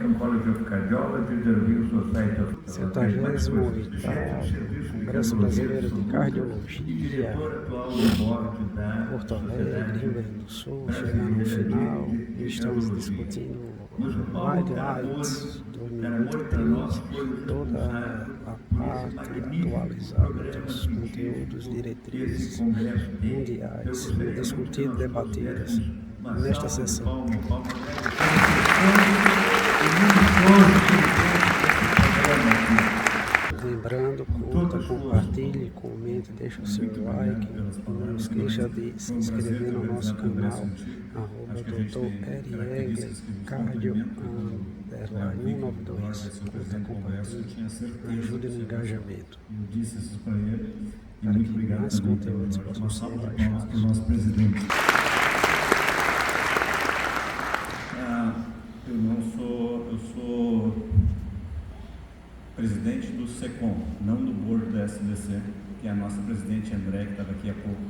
American College of Cardiology, the Review Society of 78º Congresso Brasileiro de Cardiologia, Porto Alegre, Rio Grande do Sul, chegando no final, e estamos discutindo highlights do minuto 3, toda a parte atualizada dos conteúdos, diretrizes mundiais, discutidos, debatidos nesta sessão. Lembrando, curta, compartilhe, comente, deixa o seu like, não esqueça de se inscrever no nosso canal, @Dr. Eriegler Cardio _192, curta, compartilhe, ajude no engajamento, para que mais conteúdos possam ser baixados. Eu sou presidente do SECOM, não do board da SBC, que é a nossa presidente André, que estava aqui há pouco.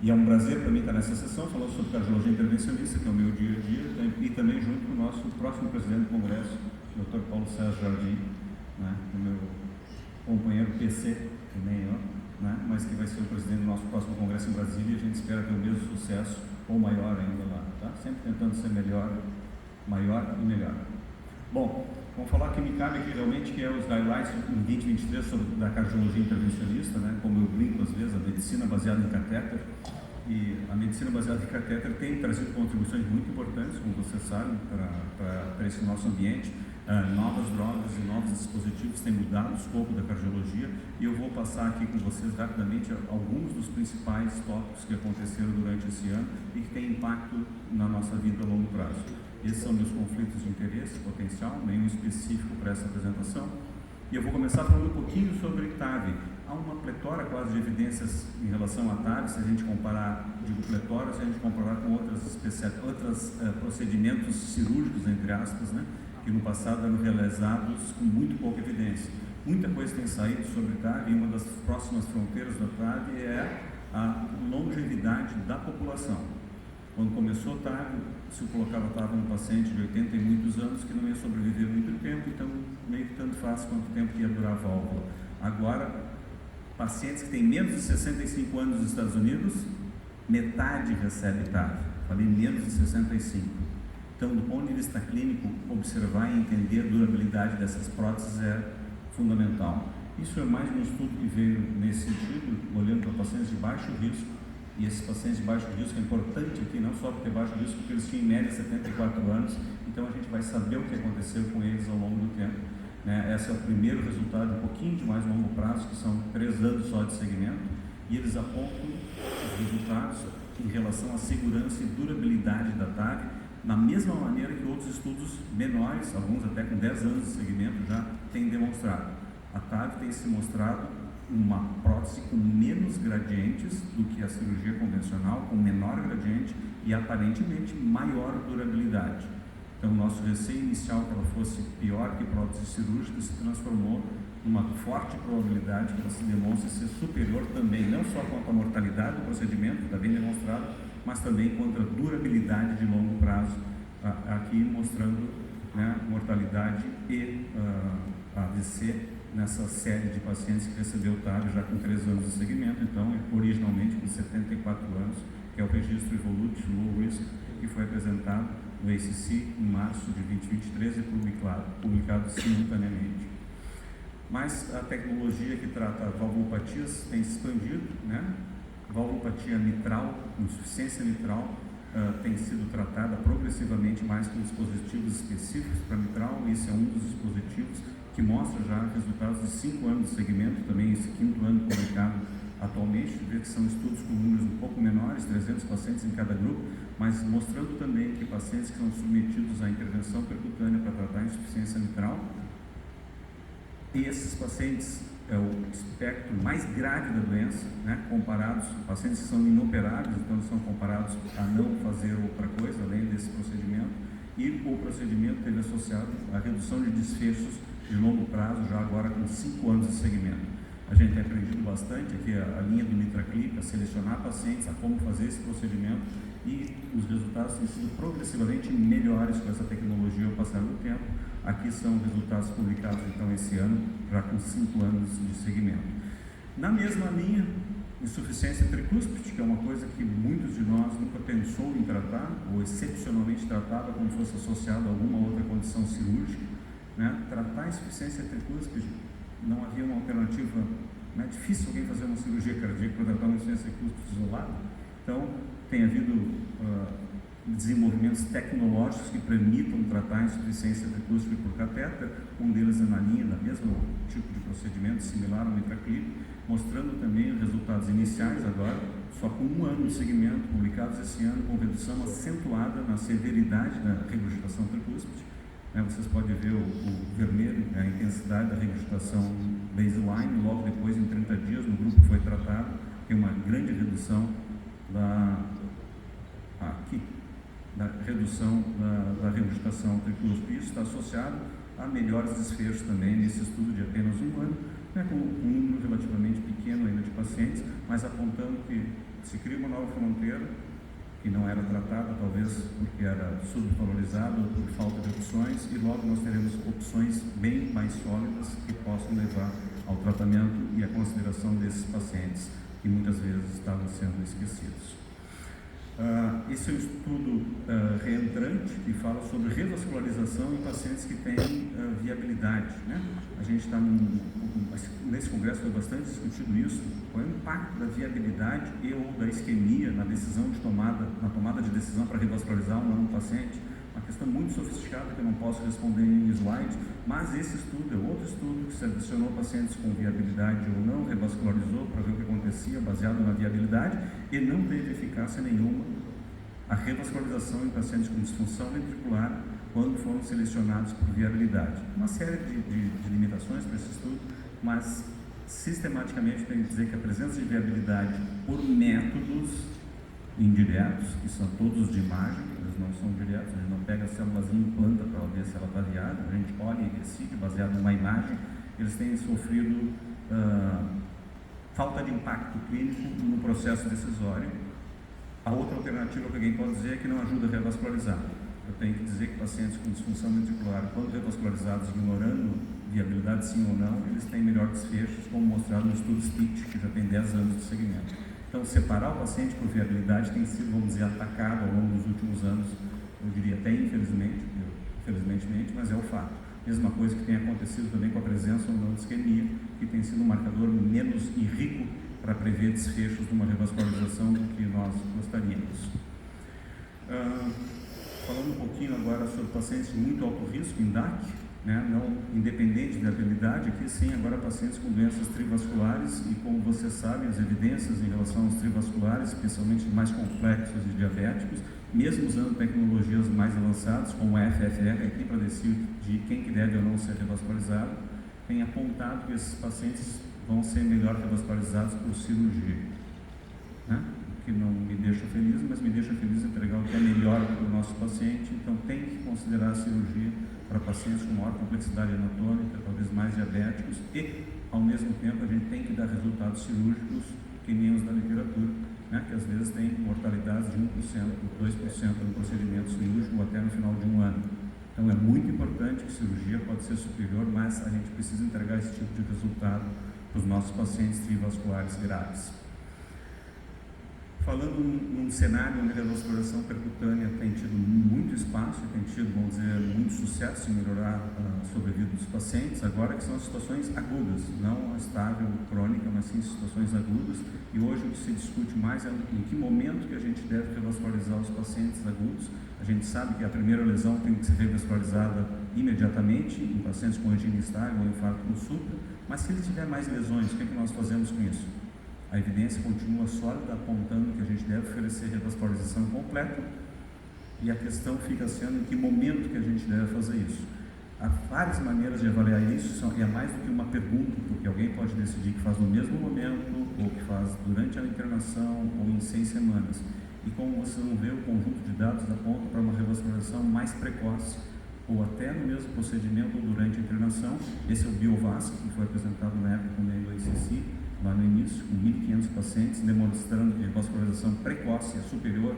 E é um prazer para mim estar nessa sessão, falando sobre cardiologia intervencionista, que é o meu dia a dia, e também junto com o nosso próximo presidente do Congresso, o Dr. Paulo César Jardim, né, o meu companheiro PC, que nem eu, né, mas que vai ser o presidente do nosso próximo Congresso em Brasília, e a gente espera ter o mesmo sucesso, ou maior ainda lá, tá? Sempre tentando ser melhor, maior e melhor. Bom, vamos falar que me cabe aqui realmente, que é os highlights em 2023 da cardiologia intervencionista, né? Como eu brinco às vezes, a medicina baseada em catéter. E a medicina baseada em catéter tem trazido contribuições muito importantes, como vocês sabem, para esse nosso ambiente. Novas drogas e novos dispositivos têm mudado o escopo da cardiologia, e eu vou passar aqui com vocês rapidamente alguns dos principais tópicos que aconteceram durante esse ano e que têm impacto na nossa vida a longo prazo. Esses são meus conflitos de interesse potencial, nenhum específico para essa apresentação. E eu vou começar falando um pouquinho sobre TAV. Há uma pletora quase de evidências em relação à TAV, se a gente comparar, digo pletora, se a gente comparar com outros procedimentos cirúrgicos, entre aspas, né, que no passado eram realizados com muito pouca evidência. Muita coisa tem saído sobre TAV, e uma das próximas fronteiras da TAV é a longevidade da população. Quando começou TAV, se eu colocava TAV no paciente de 80 e muitos anos, que não ia sobreviver muito tempo, então meio que tanto faz quanto tempo que ia durar a válvula. Agora, pacientes que têm menos de 65 anos nos Estados Unidos, metade recebe TAV. Falei menos de 65. Então, do ponto de vista clínico, observar e entender a durabilidade dessas próteses é fundamental. Isso é mais um estudo que veio nesse sentido, olhando para pacientes de baixo risco. E esses pacientes de baixo risco é importante aqui, não só por ter baixo risco, porque eles tinham em média 74 anos, então a gente vai saber o que aconteceu com eles ao longo do tempo. Né? Esse é o primeiro resultado, um pouquinho de mais longo prazo, que são 3 anos só de segmento, e eles apontam os resultados em relação à segurança e durabilidade da TAV, na mesma maneira que outros estudos menores, alguns até com 10 anos de segmento, já têm demonstrado. A TAV tem se mostrado uma prótese com menos gradientes do que a cirurgia convencional, com menor gradiente e aparentemente maior durabilidade. Então, o nosso receio inicial, que ela fosse pior que prótese cirúrgica, se transformou numa forte probabilidade que ela se demonstre ser superior também, não só quanto à mortalidade do procedimento, está bem demonstrado, mas também contra a durabilidade de longo prazo, aqui mostrando, né, mortalidade e AVC nessa série de pacientes que recebeu TAV já com 3 anos de segmento, então originalmente com 74 anos, que é o registro Evolute Low Risk, que foi apresentado no ACC em março de 2023 e publicado simultaneamente. Mas a tecnologia que trata valvulopatias tem se expandido, né? Valvulopatia mitral, insuficiência mitral, tem sido tratada progressivamente mais com dispositivos específicos para mitral. Esse é um dos dispositivos que mostra já resultados de 5 anos de segmento, também esse 5º ano publicado atualmente. Vê que são estudos com números um pouco menores, 300 pacientes em cada grupo, mas mostrando também que pacientes que são submetidos à intervenção percutânea para tratar a insuficiência mitral, e esses pacientes é o espectro mais grave da doença, né, comparados, pacientes que são inoperáveis, então são comparados a não fazer outra coisa além desse procedimento, e o procedimento teve associado a redução de desfechos de longo prazo, já agora com 5 anos de segmento. A gente tem aprendido bastante aqui a linha do NitraClip, a selecionar pacientes, a como fazer esse procedimento, e os resultados têm sido progressivamente melhores com essa tecnologia ao passar do tempo. Aqui são resultados publicados então esse ano, já com 5 anos de segmento. Na mesma linha, insuficiência tricúspide, que é uma coisa que muitos de nós nunca pensou em tratar, ou excepcionalmente tratava como fosse associado a alguma outra condição cirúrgica, né? Tratar a insuficiência tricúspide, não havia uma alternativa, é difícil alguém fazer uma cirurgia cardíaca para tratar uma insuficiência tricúspide isolada. Então, tem havido desenvolvimentos tecnológicos que permitam tratar a insuficiência tricúspide por catéter, um deles é na linha da mesma tipo de procedimento, similar ao NitraClip, mostrando também os resultados iniciais agora, só com 1 ano de segmento, publicados esse ano, com redução acentuada na severidade da regurgitação tricúspide. Vocês podem ver o vermelho, a intensidade da regurgitação baseline, logo depois, em 30 dias, no grupo que foi tratado, tem uma grande redução da regurgitação tricúspide. Isso está associado a melhores desfechos também nesse estudo de apenas 1 ano, com um número relativamente pequeno ainda de pacientes, mas apontando que se cria uma nova fronteira que não era tratada, talvez porque era subvalorizada ou por falta de opções, e logo nós teremos opções bem mais sólidas que possam levar ao tratamento e à consideração desses pacientes que muitas vezes estavam sendo esquecidos. Esse é um estudo reentrante que fala sobre revascularização em pacientes que têm viabilidade, né? A gente está nesse congresso foi bastante discutido isso, qual é o impacto da viabilidade e ou da isquemia na tomada de decisão para revascularizar ou não um paciente. Uma questão muito sofisticada que eu não posso responder em slide, mas esse estudo é outro estudo que selecionou pacientes com viabilidade ou não, revascularizou para ver o que acontecia baseado na viabilidade e não teve eficácia nenhuma a revascularização em pacientes com disfunção ventricular quando foram selecionados por viabilidade. Uma série de limitações para esse estudo, mas sistematicamente tem que dizer que a presença de viabilidade por métodos indiretos, que são todos de imagem, eles não são diretos, a gente não pega a célulazinha e implanta para ver se ela está viável, a gente olha e decide baseado numa imagem. Eles têm sofrido falta de impacto clínico no processo decisório. A outra alternativa que alguém pode dizer é que não ajuda a revascularizar. Eu tenho que dizer que pacientes com disfunção ventricular, quando revascularizados, ignorando viabilidade sim ou não, eles têm melhor desfechos, como mostrado no estudo STICT, que já tem 10 anos de segmento. Então, separar o paciente por viabilidade tem sido, vamos dizer, atacado ao longo dos últimos anos, eu diria até infelizmente, mas é o fato. Mesma coisa que tem acontecido também com a presença ou não de isquemia, que tem sido um marcador menos rico para prever desfechos de uma revascularização do que nós gostaríamos. Falando um pouquinho agora sobre pacientes de muito alto risco, em DAC, não independente da habilidade, aqui sim, agora pacientes com doenças trivasculares, e como vocês sabem, as evidências em relação aos trivasculares, especialmente mais complexos e diabéticos, mesmo usando tecnologias mais avançadas, como a FFR, aqui para decidir quem que deve ou não ser revascularizado, tem apontado que esses pacientes vão ser melhor revascularizados por cirurgia, que não me deixa feliz, mas me deixa feliz entregar o que é melhor para o nosso paciente. Então tem que considerar a cirurgia para pacientes com maior complexidade anatômica, talvez mais diabéticos, e ao mesmo tempo a gente tem que dar resultados cirúrgicos que nem os da literatura, que às vezes tem mortalidades de 1%, 2% no procedimento cirúrgico até no final de 1 ano. Então é muito importante que a cirurgia pode ser superior, mas a gente precisa entregar esse tipo de resultado para os nossos pacientes trivasculares graves. Falando num cenário onde a revascularização percutânea tem tido muito espaço, tem tido, vamos dizer, muito sucesso em melhorar a sobrevida dos pacientes, agora que são as situações agudas, não a estável crônica, mas sim situações agudas, e hoje o que se discute mais é em que momento que a gente deve revascularizar os pacientes agudos. A gente sabe que a primeira lesão tem que ser revascularizada imediatamente em pacientes com angina estável ou infarto no supra, mas se ele tiver mais lesões, o que é que nós fazemos com isso? A evidência continua sólida, apontando que a gente deve oferecer revascularização completa, e a questão fica sendo em que momento que a gente deve fazer isso. Há várias maneiras de avaliar isso, e é mais do que uma pergunta, porque alguém pode decidir que faz no mesmo momento, ou que faz durante a internação, ou em 6 semanas. E como vocês vão ver, o conjunto de dados aponta para uma revascularização mais precoce, ou até no mesmo procedimento ou durante a internação. Esse é o BioVasc, que foi apresentado na época também do ACC, lá no início, com 1.500 pacientes, demonstrando que a revascularização precoce é superior,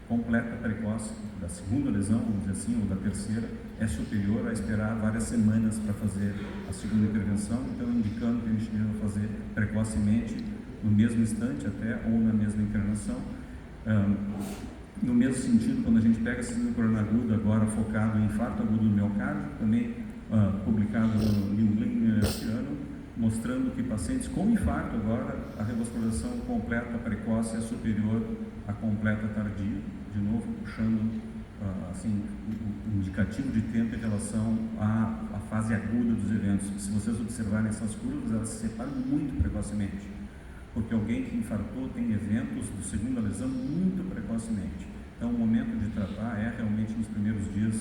completa precoce, da segunda lesão, vamos dizer assim, ou da terceira, é superior a esperar várias semanas para fazer a segunda intervenção, então indicando que a gente deve fazer precocemente, no mesmo instante até, ou na mesma internação. No mesmo sentido, quando a gente pega a síndrome coronariana aguda, agora focado em infarto agudo do miocárdio, também publicado no New England esse ano, mostrando que pacientes com infarto agora, a revascularização completa precoce é superior à completa tardia, de novo puxando assim, o indicativo de tempo em relação à fase aguda dos eventos. Se vocês observarem essas curvas, elas se separam muito precocemente, porque alguém que infartou tem eventos de segunda lesão muito precocemente. Então, o momento de tratar é realmente nos primeiros dias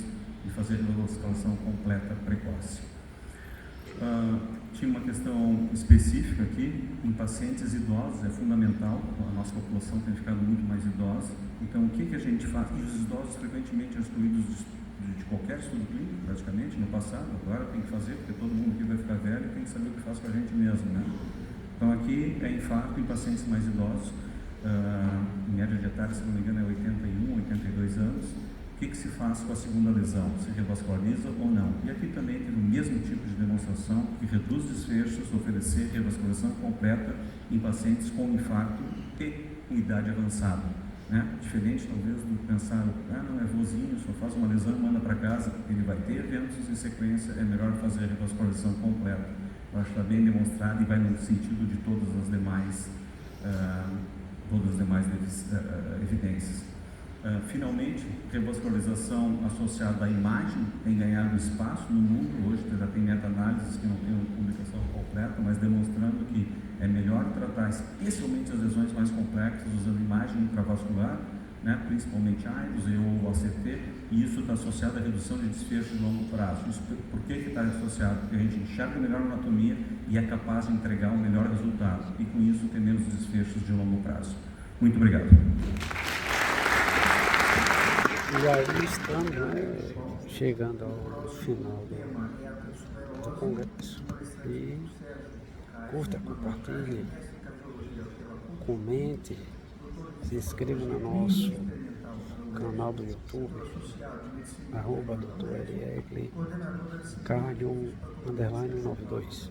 de fazer a revascularização completa precoce. Tinha uma questão específica aqui, em pacientes idosos, é fundamental, a nossa população tem ficado muito mais idosa, então o que a gente faz? E os idosos frequentemente são excluídos de qualquer estudo clínico, praticamente, no passado, agora tem que fazer, porque todo mundo aqui vai ficar velho e tem que saber o que faz com a gente mesmo, né? Então aqui é infarto em pacientes mais idosos, em média de etária, se não me engano, é 81, 82 anos. O que se faz com a segunda lesão? Se revasculariza ou não? E aqui também tem o mesmo tipo de demonstração que reduz desfechos, oferecer revascularização completa em pacientes com infarto e com idade avançada. Né? Diferente, talvez, do pensar, não é vozinho, só faz uma lesão e manda para casa, ele vai ter eventos em sequência, é melhor fazer a revascularização completa. Eu acho que está bem demonstrado e vai no sentido de todas as demais evidências. Finalmente, revascularização associada à imagem tem ganhado espaço no mundo. Hoje já tem meta-análises que não tem uma publicação completa, mas demonstrando que é melhor tratar especialmente as lesões mais complexas usando imagem intravascular, né, principalmente AIDS ou ACT, e isso está associado à redução de desfecho de longo prazo. Isso, por que está associado? Porque a gente enxerga melhor a anatomia e é capaz de entregar um melhor resultado, e com isso tem menos desfechos de longo prazo. Muito obrigado. E aí estamos chegando ao final do congresso. E curta, compartilhe, comente, se inscreva no nosso canal do YouTube, @Dr. Cardio _92.